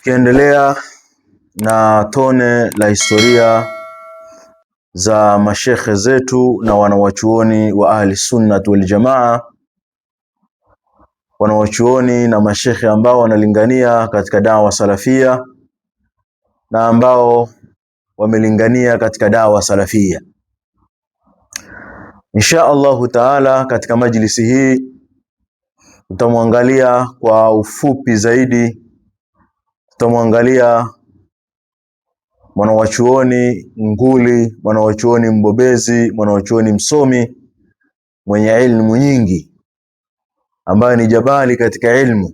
Tukiendelea na tone la historia za mashekhe zetu na wanawachuoni wa ahli sunnah wal jamaa, wanawachuoni na mashekhe ambao wanalingania katika dawa salafia na ambao wamelingania katika dawa salafia. Insha Allahu taala, katika majlisi hii tutamwangalia kwa ufupi zaidi, tutamwangalia mwanawachuoni nguli, mwanawachuoni mbobezi, mwanawachuoni msomi mwenye ilmu nyingi, ambaye ni jabali katika ilmu.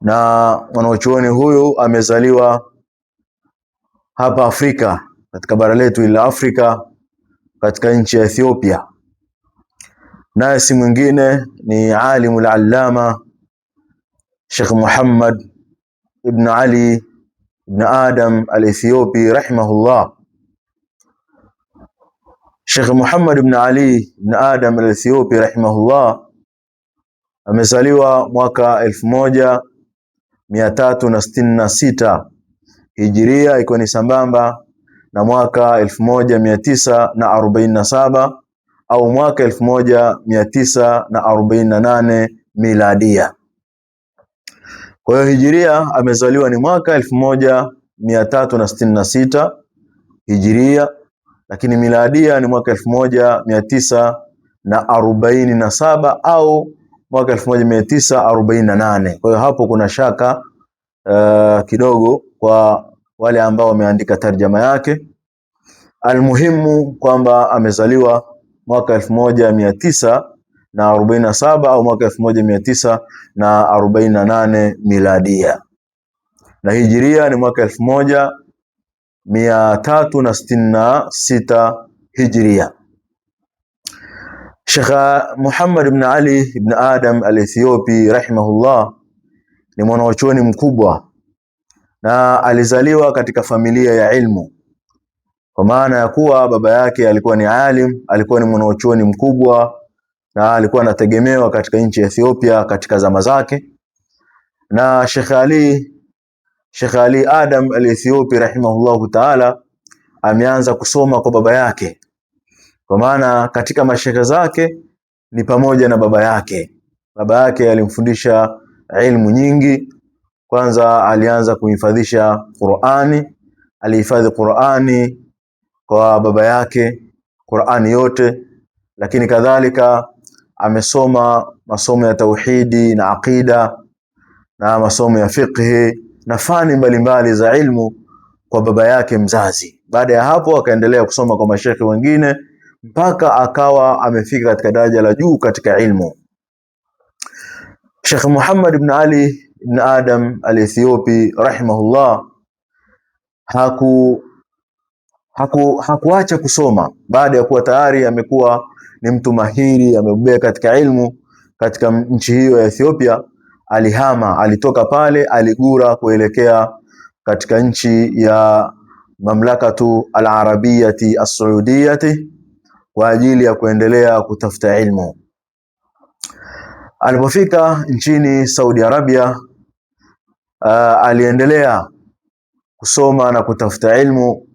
Na mwanawachuoni huyu amezaliwa hapa Afrika, katika bara letu la Afrika, katika nchi ya Ethiopia. Naye si mwingine ni alimul allama Sheikh Muhammad ibn Ali ibn Adam al-Ethiopi rahimahullah. Sheikh Muhammad ibn Ali ibn Adam al-Ethiopi rahimahullah amezaliwa mwaka 1366 Hijiria, ikiwa ni sambamba na mwaka 1947 au mwaka 1948 miladia. Kwa hiyo Hijiria amezaliwa ni mwaka 1366 Hijiria, lakini miladia ni mwaka 1947 au mwaka 1948. Kwa hiyo hapo kuna shaka kidogo kwa wale ambao wameandika tarjama yake. Almuhimu kwamba amezaliwa mwaka 1947 au mwaka 1948 miladia, na Hijiria ni mwaka 1366 Hijiria. Sheikh Muhammad ibn Ali ibn Adam al-Ethiopi rahimahullah ni mwanachuoni mkubwa na alizaliwa katika familia ya ilmu, kwa maana ya kuwa baba yake alikuwa ni alim, alikuwa ni mwanachuoni mkubwa na alikuwa anategemewa katika nchi ya Ethiopia katika zama zake. Na Sheikh Ali Adam al-Ethiopi rahimahullahu ta'ala ameanza kusoma kwa baba yake, kwa maana katika mashekhe zake ni pamoja na baba yake. Baba yake alimfundisha ilmu nyingi. Kwanza alianza kuhifadhisha Qur'ani, alihifadhi Qur'ani kwa baba yake, Qur'ani yote, lakini kadhalika amesoma masomo ya tauhidi na aqida na masomo ya fiqh na fani mbalimbali za ilmu kwa baba yake mzazi. Baada ya hapo akaendelea kusoma kwa mashekhi wengine mpaka akawa amefika katika daraja la juu katika ilmu. Sheikh Muhammad ibn Ali ibn Adam al-Ethiopi rahimahullah hakuacha kusoma. Baada ya kuwa tayari amekuwa ni mtu mahiri, amebobea katika ilmu katika nchi hiyo ya Ethiopia, alihama, alitoka pale, aligura kuelekea katika nchi ya mamlakatu al-Arabiyati as-Saudiyati kwa ajili ya kuendelea kutafuta ilmu. Alipofika nchini Saudi Arabia, aliendelea kusoma na kutafuta ilmu,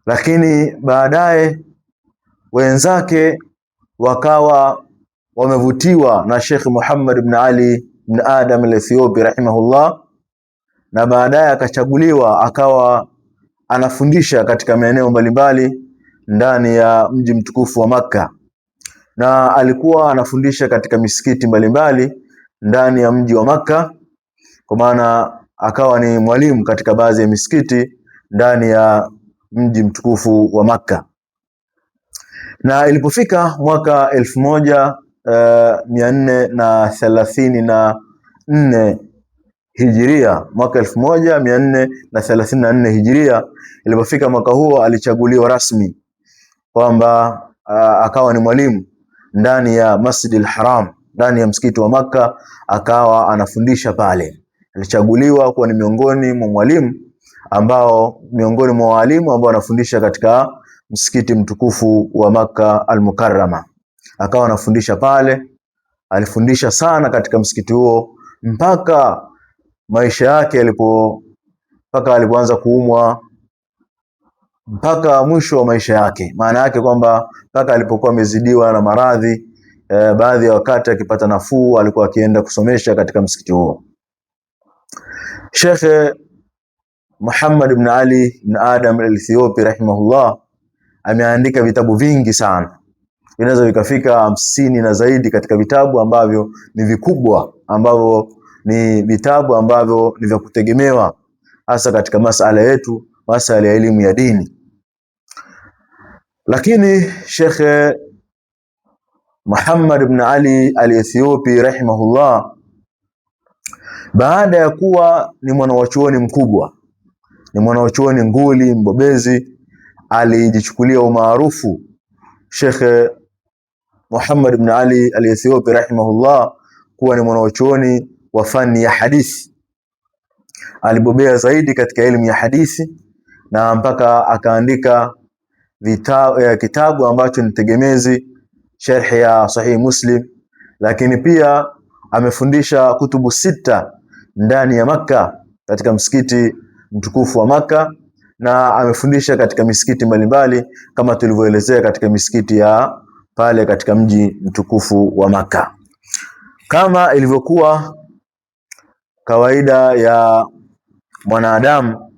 lakini baadaye wenzake wakawa wamevutiwa na Sheikh Muhammad ibn Ali ibn Adam al-Ethiopi rahimahullah, na baadaye akachaguliwa akawa anafundisha katika maeneo mbalimbali ndani ya mji mtukufu wa Makka, na alikuwa anafundisha katika misikiti mbalimbali ndani ya mji wa Makka, kwa maana akawa ni mwalimu katika baadhi ya misikiti ndani ya mji mtukufu wa Makka. Na ilipofika mwaka 1434 Hijiria, mwaka 1434 Hijiria, ilipofika mwaka huo alichaguliwa rasmi kwamba akawa ni mwalimu ndani ya Masjid al-Haram, ndani ya msikiti wa Makka, akawa anafundisha pale. Alichaguliwa kuwa ni miongoni mwa walimu ambao wanafundisha katika msikiti mtukufu wa Makka al-Mukarrama. Akawa anafundisha pale, alifundisha sana katika msikiti huo mpaka maisha yake mpaka alipoanza kuumwa mpaka mwisho wa maisha yake. Maana yake kwamba mpaka alipokuwa amezidiwa na maradhi, baadhi ya wakati akipata nafuu alikuwa akienda kusomesha katika msikiti huo. Sheikh Muhammad ibn Ali ibn Adam al-Ethiopi rahimahullah ameandika vitabu vingi sana, vinaweza vikafika 50 na zaidi, katika vitabu ambavyo ni vikubwa, ambavyo ni vitabu ambavyo ni vya kutegemewa hasa katika masala yetu, masala ya elimu ya dini. Lakini Sheikh Muhammad ibn Ali al-Ethiopi rahimahullah, baada ya kuwa ni mwanachuoni mkubwa, ni mwanachuoni nguli mbobezi, alijichukulia umaarufu Sheikh Muhammad ibn Ali al-Ethiopi rahimahullah kuwa ni mwanachuoni wa fani ya hadithi. Alibobea zaidi katika elimu ya hadithi na mpaka akaandika kitabu ambacho ni tegemezi, sharh ya Sahih Muslim. Lakini pia amefundisha kutubu 6 ndani ya Makka, katika msikiti mtukufu wa Makka, na amefundisha katika misikiti mbalimbali kama tulivyoelezea katika misikiti ya pale katika mji mtukufu wa Makka. Kama ilivyokuwa kawaida ya mwanadamu,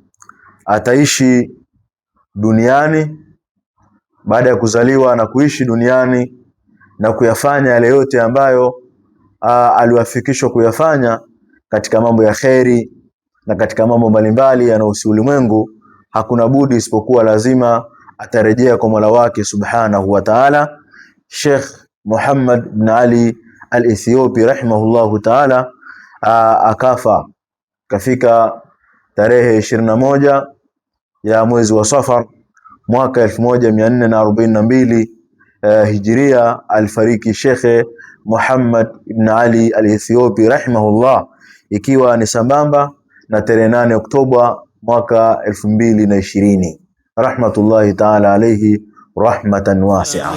ataishi duniani baada ya kuzaliwa na kuishi duniani na kuyafanya yale yote ambayo aliwafikishwa kuyafanya katika mambo ya kheri na katika mambo mbalimbali yanayohusu ulimwengu. Hakuna budi isipokuwa lazima atarejea kwa Mola wake subhanahu wa ta'ala. Sheikh Muhammad ibn Ali al-Ethiopi rahimahullahu ta'ala akafa, kafika tarehe 21 ya mwezi wa Safar mwaka 1442 Hijria. Alifariki Sheikh Muhammad ibn Ali al-Ethiopi rahimahullah, ikiwa ni sambamba na tarehe 8 Oktoba mwaka 2020. Rahmatullahi ta'ala alayhi rahmatan wasi'a.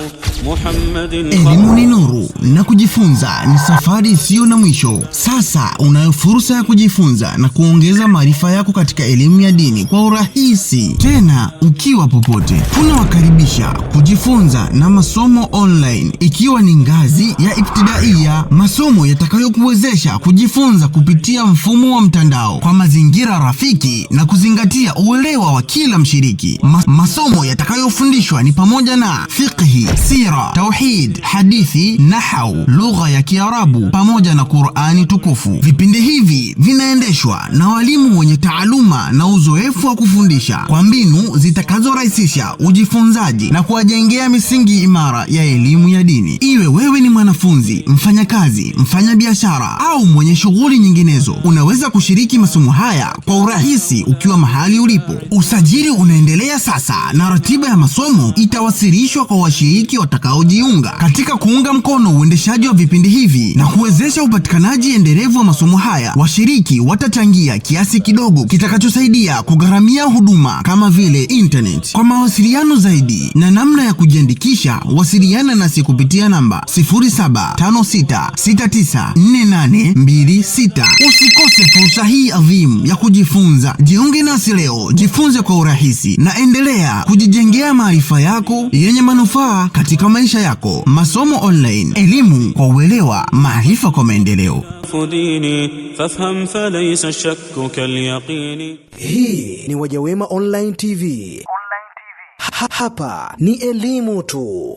Elimu ni nuru na kujifunza ni safari isiyo na mwisho. Sasa unayo fursa ya kujifunza na kuongeza maarifa yako katika elimu ya dini kwa urahisi, tena ukiwa popote. Tunawakaribisha kujifunza na masomo online, ikiwa ni ngazi ya ibtidaiya, masomo yatakayokuwezesha kujifunza kupitia mfumo wa mtandao kwa mazingira rafiki na kuzingatia uelewa wa kila mshiriki. Masomo yatakayofundishwa ni pamoja na fiqhi, sira, tauhid, hadithi, nahau, lugha ya Kiarabu pamoja na Qur'ani tukufu. Vipindi hivi vinaendeshwa na walimu wenye taaluma na uzoefu wa kufundisha kwa mbinu zitakazorahisisha ujifunzaji na kuwajengea misingi imara ya elimu ya dini. Iwe wewe ni mwanafunzi, mfanyakazi, mfanyabiashara au mwenye shughuli nyinginezo, unaweza kushiriki masomo haya kwa urahisi ukiwa mahali ulipo. Usajili unaendelea sasa na ratiba ya masomo itawasilishwa kwa washiriki watakaojiunga. Katika kuunga mkono uendeshaji wa vipindi hivi na kuwezesha upatikanaji endelevu wa masomo haya, washiriki watachangia kiasi kidogo kitakachosaidia kugharamia huduma kama vile internet. Kwa mawasiliano zaidi na namna ya kujiandikisha, wasiliana nasi kupitia namba 0756694826. Usikose fursa hii adhimu ya kujifunza. Jiunge nasi leo, jifunze kwa urahisi na endelea kujijengea maarifa yako yenye manufaa katika maisha yako. Masomo online, elimu kwa uelewa, maarifa kwa maendeleo. Hii ni Wajawema Online TV. Hapa ni elimu tu.